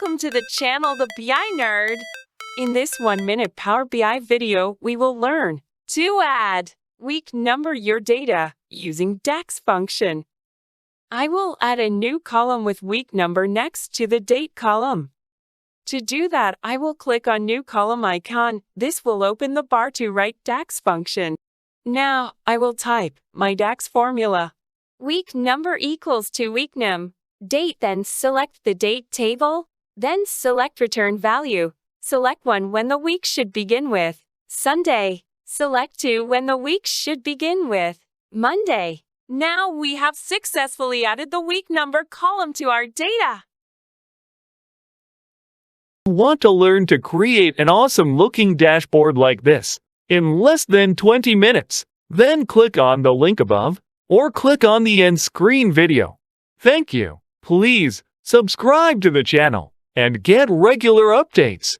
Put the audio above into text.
Welcome to the channel The BI Nerd. In this 1-minute Power BI video, we will learn to add week number your data using DAX function. I will add a new column with week number next to the date column. To do that, I will click on New Column icon. This will open the bar to write DAX function. Now, I will type my DAX formula. Week number equals to week num. Date, then select the date table. Then select return value. Select 1 when the week should begin with Sunday. Select 2 when the week should begin with Monday. Now we have successfully added the week number column to our data. Want to learn to create an awesome-looking dashboard like this in less than 20 minutes? Then click on the link above or click on the end screen video. Thank you. Please subscribe to the channel and get regular updates.